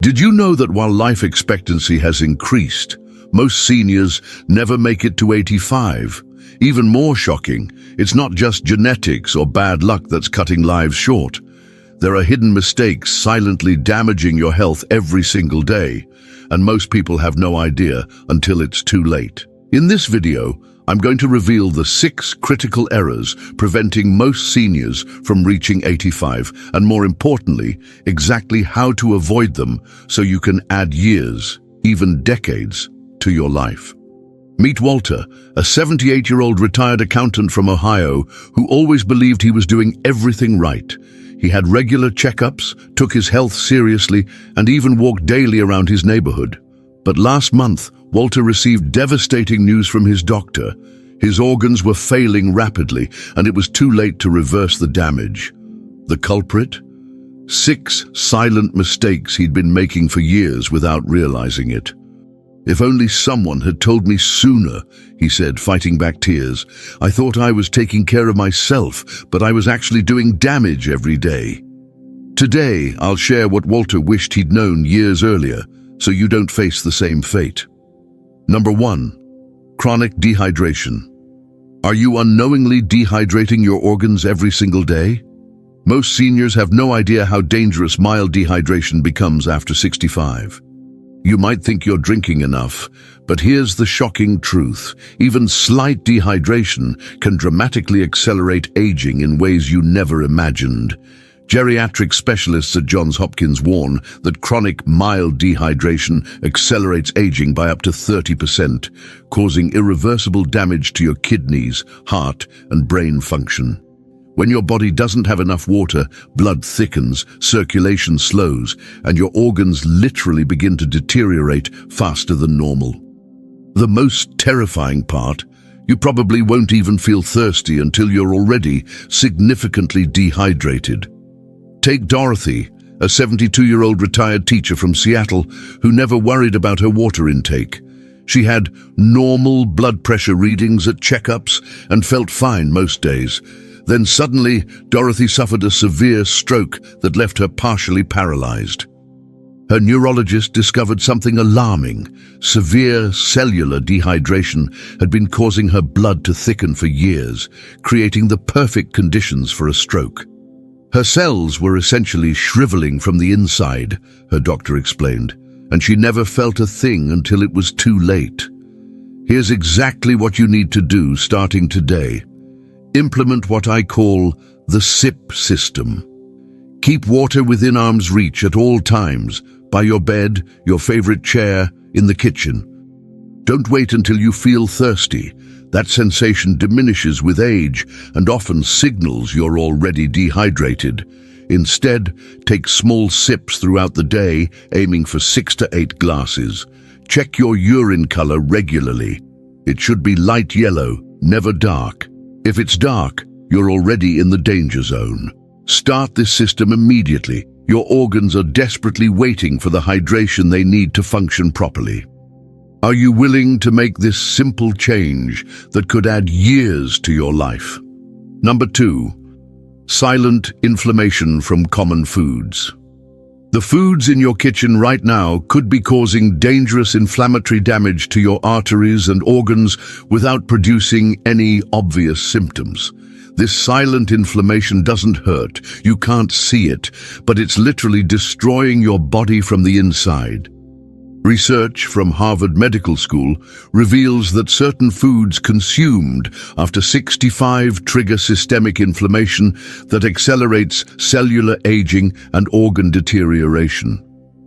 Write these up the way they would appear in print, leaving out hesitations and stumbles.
Did you know that while life expectancy has increased, most seniors never make it to 85? Even more shocking, it's not just genetics or bad luck that's cutting lives short. There are hidden mistakes silently damaging your health every single day, and most people have no idea until it's too late. In this video, I'm going to reveal the 6 critical errors preventing most seniors from reaching 85, and more importantly, exactly how to avoid them so you can add years, even decades, to your life. Meet Walter, a 78-year-old retired accountant from Ohio who always believed he was doing everything right. He had regular checkups, took his health seriously, and even walked daily around his neighborhood. But last month, Walter received devastating news from his doctor. His organs were failing rapidly, and it was too late to reverse the damage. The culprit? 6 silent mistakes he'd been making for years without realizing it. "If only someone had told me sooner," he said, fighting back tears. "I thought I was taking care of myself, but I was actually doing damage every day." Today, I'll share what Walter wished he'd known years earlier, so you don't face the same fate. Number 1. Chronic dehydration. Are you unknowingly dehydrating your organs every single day? Most seniors have no idea how dangerous mild dehydration becomes after 65. You might think you're drinking enough, but here's the shocking truth. Even slight dehydration can dramatically accelerate aging in ways you never imagined. Geriatric specialists at Johns Hopkins warn that chronic mild dehydration accelerates aging by up to 30%, causing irreversible damage to your kidneys, heart, and brain function. When your body doesn't have enough water, blood thickens, circulation slows, and your organs literally begin to deteriorate faster than normal. The most terrifying part, you probably won't even feel thirsty until you're already significantly dehydrated. Take Dorothy, a 72-year-old retired teacher from Seattle who never worried about her water intake. She had normal blood pressure readings at checkups and felt fine most days. Then suddenly, Dorothy suffered a severe stroke that left her partially paralyzed. Her neurologist discovered something alarming. Severe cellular dehydration had been causing her blood to thicken for years, creating the perfect conditions for a stroke. Her cells were essentially shriveling from the inside, her doctor explained, and she never felt a thing until it was too late. Here's exactly what you need to do starting today. Implement what I call the SIP system. Keep water within arm's reach at all times, by your bed, your favorite chair, in the kitchen. Don't wait until you feel thirsty. That sensation diminishes with age and often signals you're already dehydrated. Instead, take small sips throughout the day, aiming for 6 to 8 glasses. Check your urine color regularly. It should be light yellow, never dark. If it's dark, you're already in the danger zone. Start this system immediately. Your organs are desperately waiting for the hydration they need to function properly. Are you willing to make this simple change that could add years to your life? Number 2. Silent inflammation from common foods. The foods in your kitchen right now could be causing dangerous inflammatory damage to your arteries and organs without producing any obvious symptoms. This silent inflammation doesn't hurt, you can't see it, but it's literally destroying your body from the inside. Research from Harvard Medical School reveals that certain foods consumed after 65 trigger systemic inflammation that accelerates cellular aging and organ deterioration.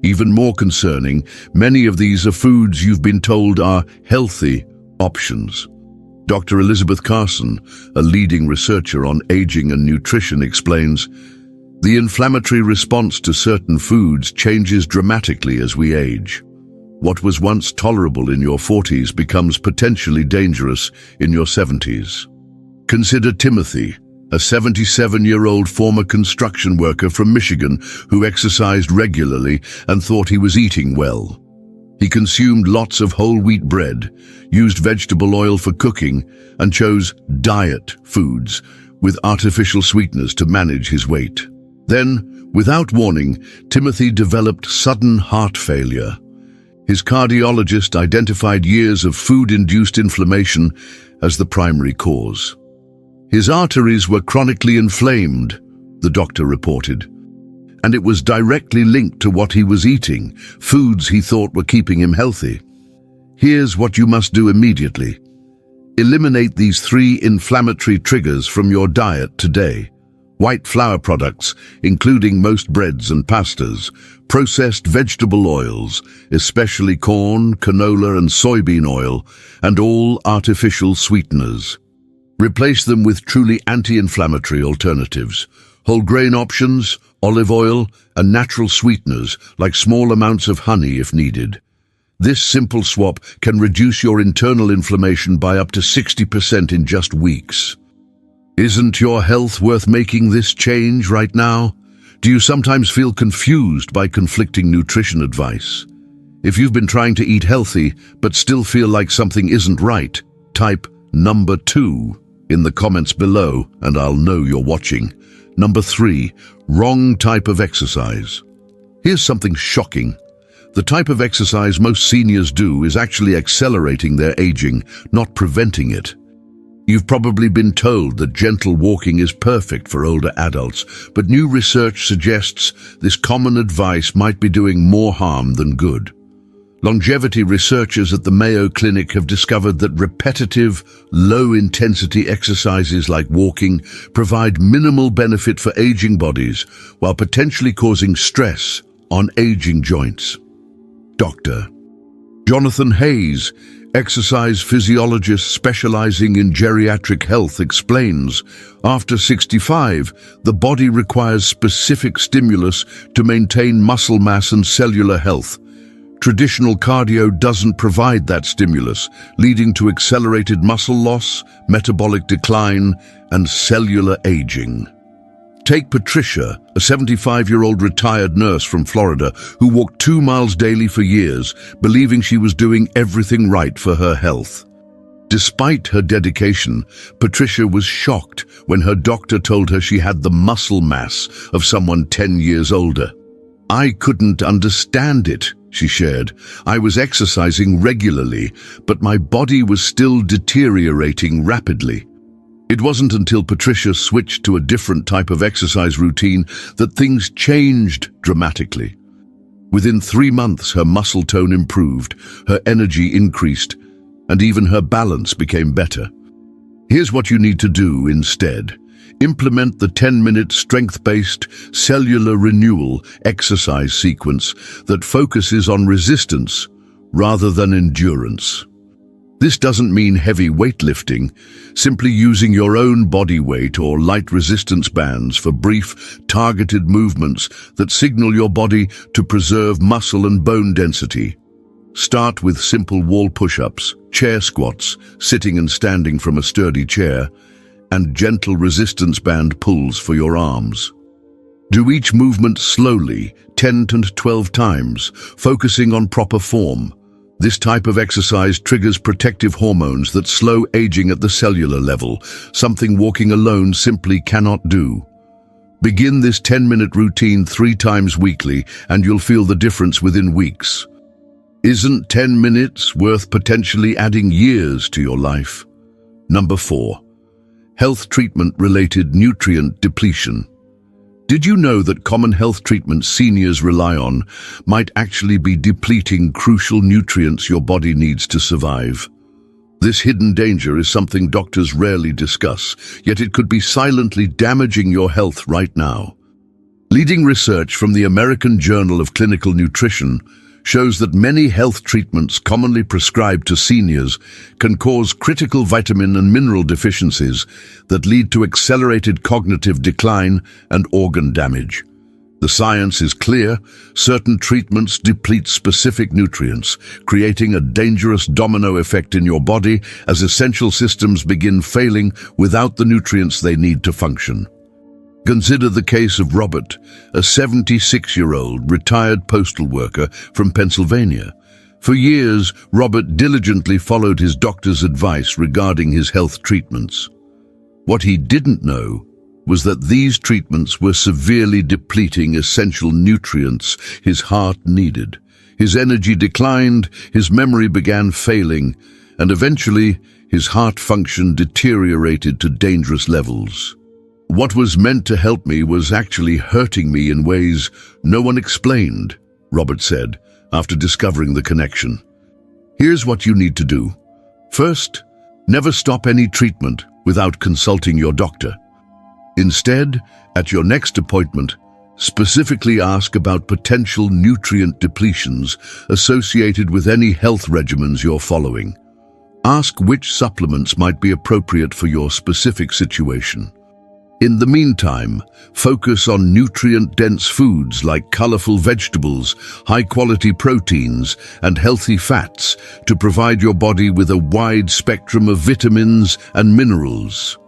Even more concerning, many of these are foods you've been told are healthy options. Dr. Elizabeth Carson, a leading researcher on aging and nutrition, explains, "The inflammatory response to certain foods changes dramatically as we age. What was once tolerable in your 40s becomes potentially dangerous in your 70s. Consider Timothy, a 77-year-old former construction worker from Michigan who exercised regularly and thought he was eating well. He consumed lots of whole wheat bread, used vegetable oil for cooking, and chose diet foods with artificial sweeteners to manage his weight. Then, without warning, Timothy developed sudden heart failure. His cardiologist identified years of food-induced inflammation as the primary cause. His arteries were chronically inflamed, the doctor reported, and it was directly linked to what he was eating, foods he thought were keeping him healthy. Here's what you must do immediately. Eliminate these 3 inflammatory triggers from your diet today. White flour products, including most breads and pastas, processed vegetable oils, especially corn, canola and soybean oil, and all artificial sweeteners. Replace them with truly anti-inflammatory alternatives. Whole grain options, olive oil, and natural sweeteners like small amounts of honey if needed. This simple swap can reduce your internal inflammation by up to 60% in just weeks. Isn't your health worth making this change right now? Do you sometimes feel confused by conflicting nutrition advice? If you've been trying to eat healthy but still feel like something isn't right, type number 2 in the comments below and I'll know you're watching. Number 3, wrong type of exercise. Here's something shocking. The type of exercise most seniors do is actually accelerating their aging, not preventing it. You've probably been told that gentle walking is perfect for older adults, but new research suggests this common advice might be doing more harm than good. Longevity researchers at the Mayo Clinic have discovered that repetitive, low-intensity exercises like walking provide minimal benefit for aging bodies, while potentially causing stress on aging joints. Dr. Jonathan Hayes, exercise physiologist specializing in geriatric health, explains, after 65, the body requires specific stimulus to maintain muscle mass and cellular health. Traditional cardio doesn't provide that stimulus, leading to accelerated muscle loss, metabolic decline, and cellular aging. Take Patricia, a 75-year-old retired nurse from Florida who walked 2 miles daily for years, believing she was doing everything right for her health. Despite her dedication, Patricia was shocked when her doctor told her she had the muscle mass of someone 10 years older. "I couldn't understand it," she shared. "I was exercising regularly, but my body was still deteriorating rapidly." It wasn't until Patricia switched to a different type of exercise routine that things changed dramatically. Within 3 months, her muscle tone improved, her energy increased, and even her balance became better. Here's what you need to do instead. Implement the 10-minute strength-based cellular renewal exercise sequence that focuses on resistance rather than endurance. This doesn't mean heavy weightlifting, simply using your own body weight or light resistance bands for brief, targeted movements that signal your body to preserve muscle and bone density. Start with simple wall push-ups, chair squats, sitting and standing from a sturdy chair, and gentle resistance band pulls for your arms. Do each movement slowly, 10 to 12 times, focusing on proper form. This type of exercise triggers protective hormones that slow aging at the cellular level, something walking alone simply cannot do. Begin this 10-minute routine 3 times weekly, and you'll feel the difference within weeks. Isn't 10 minutes worth potentially adding years to your life? Number 4. Health treatment-related nutrient depletion. Did you know that common health treatments seniors rely on might actually be depleting crucial nutrients your body needs to survive? This hidden danger is something doctors rarely discuss, yet it could be silently damaging your health right now. Leading research from the American Journal of Clinical Nutrition shows that many health treatments commonly prescribed to seniors can cause critical vitamin and mineral deficiencies that lead to accelerated cognitive decline and organ damage. The science is clear: certain treatments deplete specific nutrients, creating a dangerous domino effect in your body as essential systems begin failing without the nutrients they need to function. Consider the case of Robert, a 76-year-old retired postal worker from Pennsylvania. For years, Robert diligently followed his doctor's advice regarding his health treatments. What he didn't know was that these treatments were severely depleting essential nutrients his heart needed. His energy declined, his memory began failing, and eventually his heart function deteriorated to dangerous levels. What was meant to help me was actually hurting me in ways no one explained, Robert said, after discovering the connection. Here's what you need to do. First, never stop any treatment without consulting your doctor. Instead, at your next appointment, specifically ask about potential nutrient depletions associated with any health regimens you're following. Ask which supplements might be appropriate for your specific situation. In the meantime, focus on nutrient-dense foods like colorful vegetables, high-quality proteins, and healthy fats to provide your body with a wide spectrum of vitamins and minerals.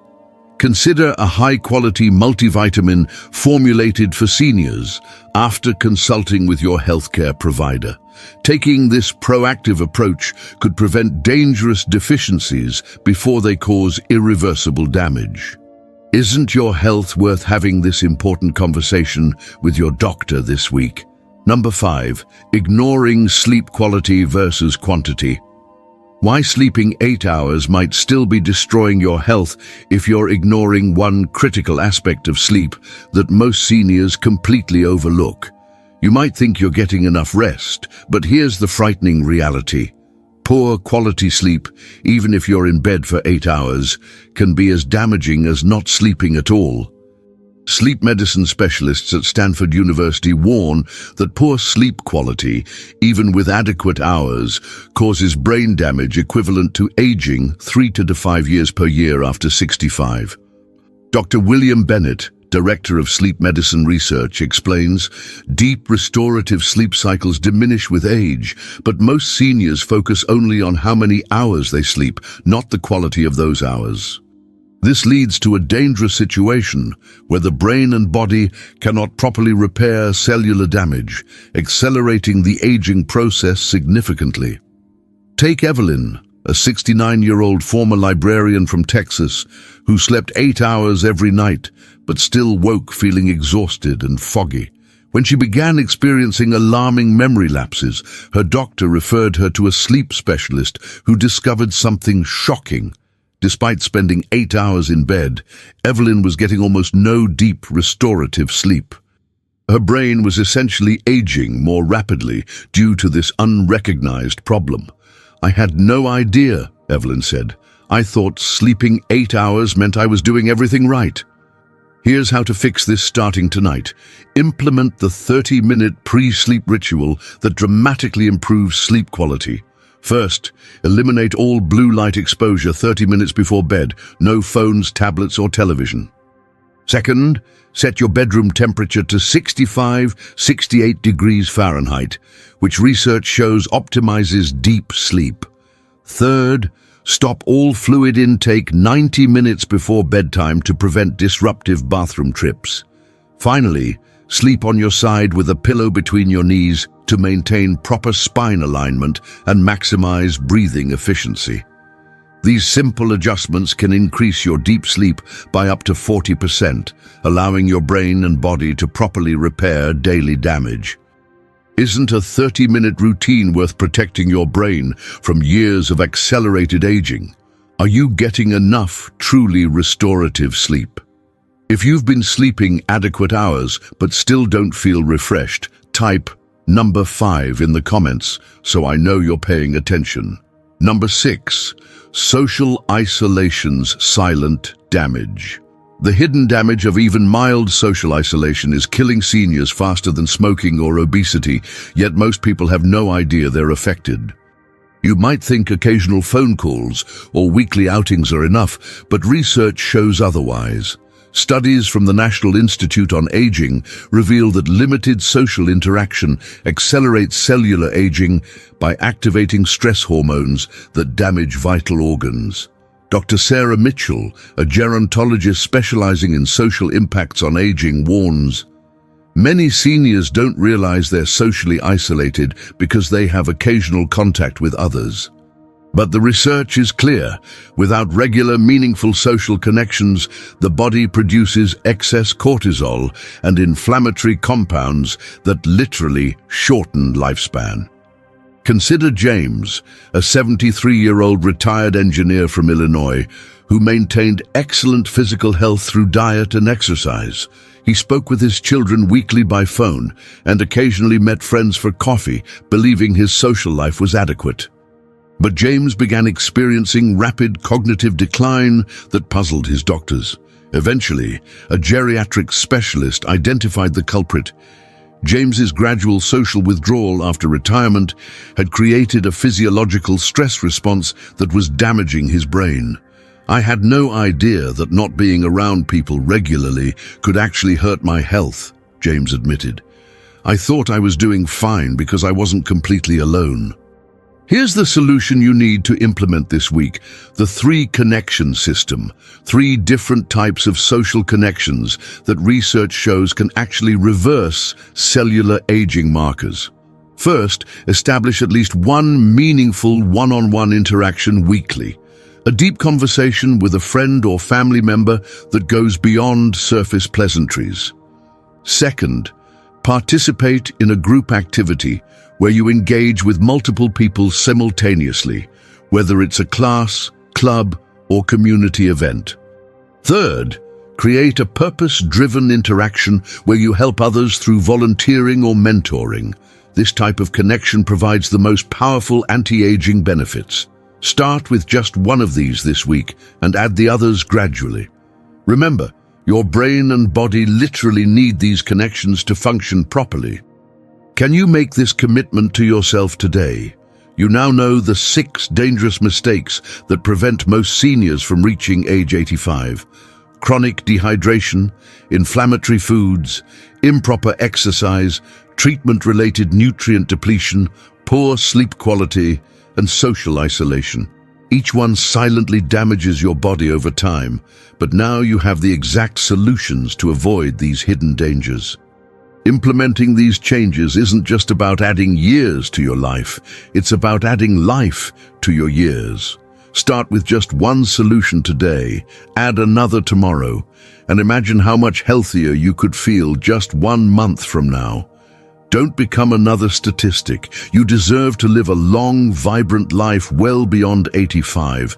Consider a high-quality multivitamin formulated for seniors after consulting with your healthcare provider. Taking this proactive approach could prevent dangerous deficiencies before they cause irreversible damage. Isn't your health worth having this important conversation with your doctor this week? Number 5, ignoring sleep quality versus quantity. Why sleeping 8 hours might still be destroying your health if you're ignoring one critical aspect of sleep that most seniors completely overlook. You might think you're getting enough rest, but here's the frightening reality. Poor quality sleep, even if you're in bed for 8 hours, can be as damaging as not sleeping at all. Sleep medicine specialists at Stanford University warn that poor sleep quality, even with adequate hours, causes brain damage equivalent to aging 3 to 5 years per year after 65. Dr. William Bennett, Director of Sleep Medicine Research, explains, deep restorative sleep cycles diminish with age, but most seniors focus only on how many hours they sleep, not the quality of those hours. This leads to a dangerous situation where the brain and body cannot properly repair cellular damage, accelerating the aging process significantly. Take Evelyn, a 69-year-old former librarian from Texas who slept 8 hours every night but still woke feeling exhausted and foggy. When she began experiencing alarming memory lapses, her doctor referred her to a sleep specialist who discovered something shocking. Despite spending 8 hours in bed, Evelyn was getting almost no deep restorative sleep. Her brain was essentially aging more rapidly due to this unrecognized problem. "I had no idea," Evelyn said. "I thought sleeping 8 hours meant I was doing everything right." Here's how to fix this starting tonight. Implement the 30-minute pre-sleep ritual that dramatically improves sleep quality. First, eliminate all blue light exposure 30 minutes before bed. No phones, tablets, or television. Second, set your bedroom temperature to 65-68 degrees Fahrenheit, which research shows optimizes deep sleep. Third, stop all fluid intake 90 minutes before bedtime to prevent disruptive bathroom trips. Finally, sleep on your side with a pillow between your knees to maintain proper spine alignment and maximize breathing efficiency. These simple adjustments can increase your deep sleep by up to 40%, allowing your brain and body to properly repair daily damage. Isn't a 30-minute routine worth protecting your brain from years of accelerated aging? Are you getting enough truly restorative sleep? If you've been sleeping adequate hours but still don't feel refreshed, type number 5 in the comments so I know you're paying attention. Number 6, social isolation's silent damage. The hidden damage of even mild social isolation is killing seniors faster than smoking or obesity, yet most people have no idea they're affected. You might think occasional phone calls or weekly outings are enough, but research shows otherwise. Studies from the National Institute on Aging reveal that limited social interaction accelerates cellular aging by activating stress hormones that damage vital organs. Dr. Sarah Mitchell, a gerontologist specializing in social impacts on aging, warns, many seniors don't realize they're socially isolated because they have occasional contact with others. But the research is clear. Without regular, meaningful social connections, the body produces excess cortisol and inflammatory compounds that literally shorten lifespan. Consider James, a 73-year-old retired engineer from Illinois, who maintained excellent physical health through diet and exercise. He spoke with his children weekly by phone and occasionally met friends for coffee, believing his social life was adequate. But James began experiencing rapid cognitive decline that puzzled his doctors. Eventually, a geriatric specialist identified the culprit. James's gradual social withdrawal after retirement had created a physiological stress response that was damaging his brain. "I had no idea that not being around people regularly could actually hurt my health," James admitted. "I thought I was doing fine because I wasn't completely alone." Here's the solution you need to implement this week: the 3-connection system. 3 different types of social connections that research shows can actually reverse cellular aging markers. First, establish at least one meaningful one-on-one interaction weekly. A deep conversation with a friend or family member that goes beyond surface pleasantries. Second, participate in a group activity where you engage with multiple people simultaneously, whether it's a class, club, or community event. Third, create a purpose-driven interaction where you help others through volunteering or mentoring. This type of connection provides the most powerful anti-aging benefits. Start with just one of these this week and add the others gradually. Remember, your brain and body literally need these connections to function properly. Can you make this commitment to yourself today? You now know the 6 dangerous mistakes that prevent most seniors from reaching age 85. Chronic dehydration, inflammatory foods, improper exercise, treatment-related nutrient depletion, poor sleep quality, and social isolation. Each one silently damages your body over time, but now you have the exact solutions to avoid these hidden dangers. Implementing these changes isn't just about adding years to your life, it's about adding life to your years. Start with just one solution today, add another tomorrow, and imagine how much healthier you could feel just 1 month from now. Don't become another statistic. You deserve to live a long, vibrant life well beyond 85.